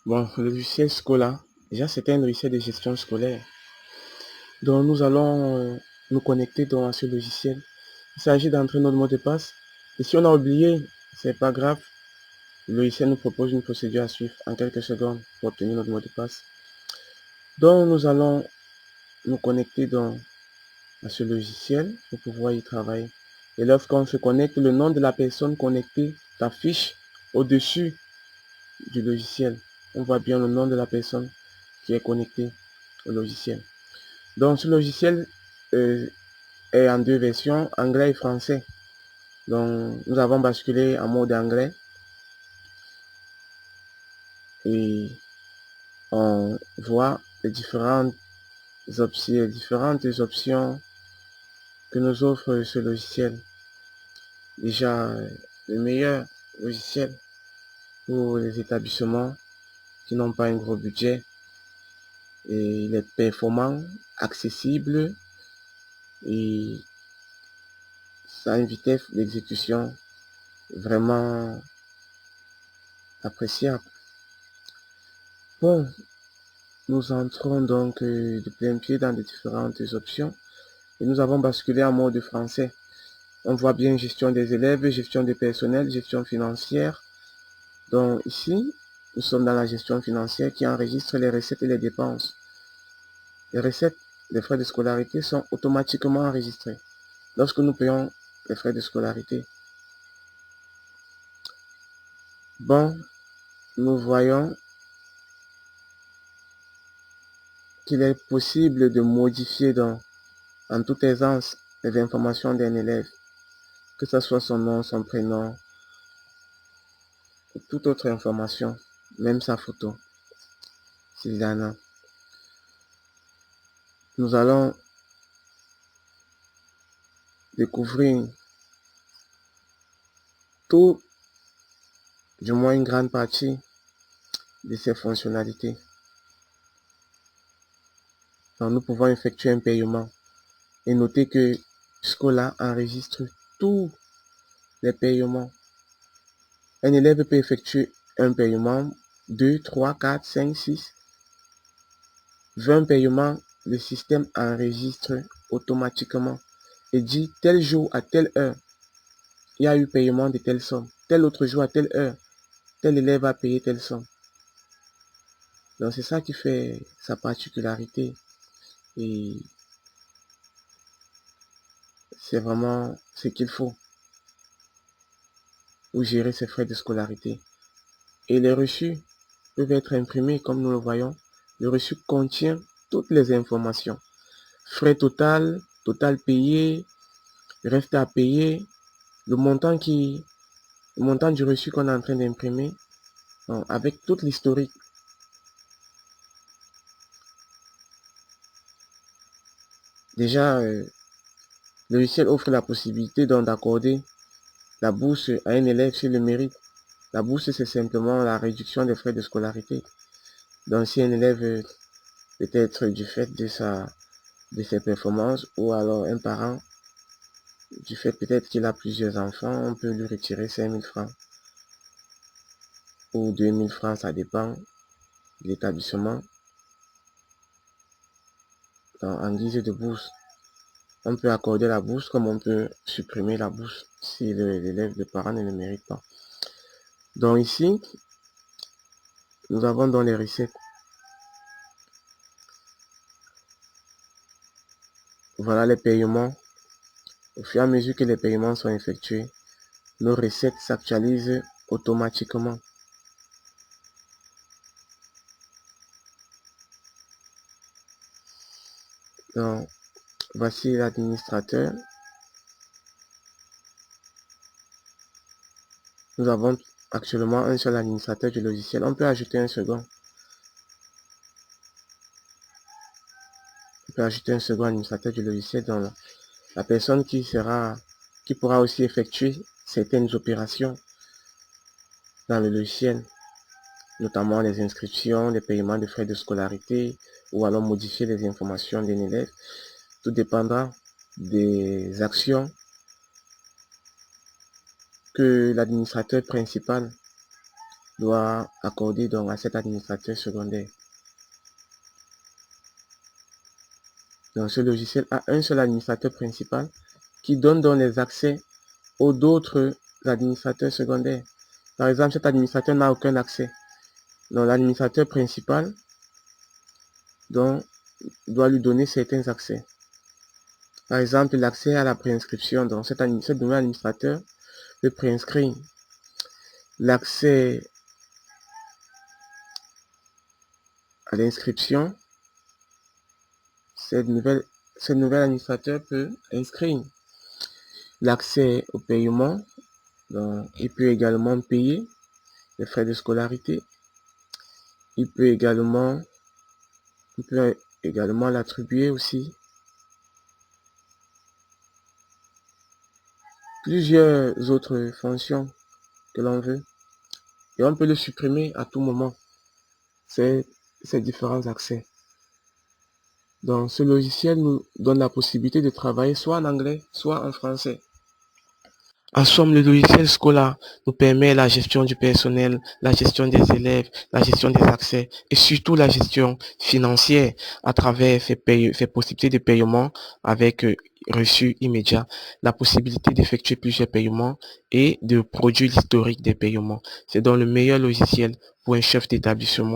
Bon, le logiciel Scola, déjà c'est un logiciel de gestion scolaire. Donc nous allons nous connecter à ce logiciel. Il s'agit d'entrer notre mot de passe. Et si on a oublié, c'est pas grave. Le logiciel nous propose une procédure à suivre en quelques secondes pour obtenir notre mot de passe. Donc nous allons nous connecter à ce logiciel pour pouvoir y travailler. Et lorsqu'on se connecte, le nom de la personne connectée s'affiche au-dessus du logiciel. On voit bien le nom de la personne qui est connectée au logiciel. Donc ce logiciel est en deux versions, anglais et français. Donc nous avons basculé en mode anglais et on voit les différentes options que nous offre ce logiciel. Déjà, le meilleur logiciel pour les établissements qui n'ont pas un gros budget, et il est performant, accessible et ça a une vitesse d'exécution vraiment appréciable. Bon, nous entrons donc de plein pied dans les différentes options et nous avons basculé en mode français. On voit bien gestion des élèves, gestion du personnel, gestion financière. Donc ici, nous sommes dans la gestion financière qui enregistre les recettes et les dépenses. Les recettes des frais de scolarité sont automatiquement enregistrées lorsque nous payons les frais de scolarité. Bon, nous voyons qu'il est possible de modifier en toute aisance les informations d'un élève, que ce soit son nom, son prénom, ou toute autre information, même sa photo, s'il y en a. Nous allons découvrir tout, du moins une grande partie de ces fonctionnalités. Donc, nous pouvons effectuer un paiement et noter que Scola enregistre tous les paiements. Un élève peut effectuer un paiement, 2, 3, 4, 5, 6, 20 paiements. Le système enregistre automatiquement et dit tel jour à telle heure, il y a eu paiement de telle somme. Tel autre jour à telle heure, tel élève a payé telle somme. Donc c'est ça qui fait sa particularité et c'est vraiment ce qu'il faut pour gérer ses frais de scolarité. Et les reçus peuvent être imprimés comme nous le voyons. Le reçu contient toutes les informations. Frais total payé, reste à payer, le montant du reçu qu'on est en train d'imprimer, avec toute l'historique. Déjà, le logiciel offre la possibilité d'accorder la bourse à un élève s'il le mérite. La bourse, c'est simplement la réduction des frais de scolarité. Donc, si un élève, peut-être du fait de ses performances, ou alors un parent, du fait peut-être qu'il a plusieurs enfants, on peut lui retirer 5 000 francs ou 2 000 francs, ça dépend de l'établissement, en guise de bourse. On peut accorder la bourse comme on peut supprimer la bourse si l'élève, le parent ne le mérite pas. Donc ici, nous avons dans les recettes. Voilà les paiements. Au fur et à mesure que les paiements sont effectués, nos recettes s'actualisent automatiquement. Donc, voici l'administrateur. Nous avons actuellement un seul administrateur du logiciel. On peut ajouter un second. On peut ajouter un second administrateur du logiciel dans la personne qui pourra aussi effectuer certaines opérations dans le logiciel, notamment les inscriptions, les paiements de frais de scolarité, ou alors modifier les informations d'un élève. Tout dépendra des actions que l'administrateur principal doit accorder donc à cet administrateur secondaire. Donc ce logiciel a un seul administrateur principal qui donne donc les accès aux d'autres administrateurs secondaires. Par exemple, cet administrateur n'a aucun accès. Donc l'administrateur principal donc, doit lui donner certains accès. Par exemple, l'accès à la préinscription. Donc cet nouvel administrateur peut préinscrire. L'accès à l'inscription, ce nouvel administrateur peut inscrire. L'accès au paiement, donc il peut également payer les frais de scolarité. Il peut également l'attribuer aussi. Plusieurs autres fonctions que l'on veut. Et on peut le supprimer à tout moment, ces différents accès. Donc ce logiciel nous donne la possibilité de travailler soit en anglais, soit en français. En somme, le logiciel Schola nous permet la gestion du personnel, la gestion des élèves, la gestion des accès et surtout la gestion financière à travers ces possibilités de paiement avec reçu immédiat, la possibilité d'effectuer plusieurs paiements et de produire l'historique des paiements. C'est donc le meilleur logiciel pour un chef d'établissement.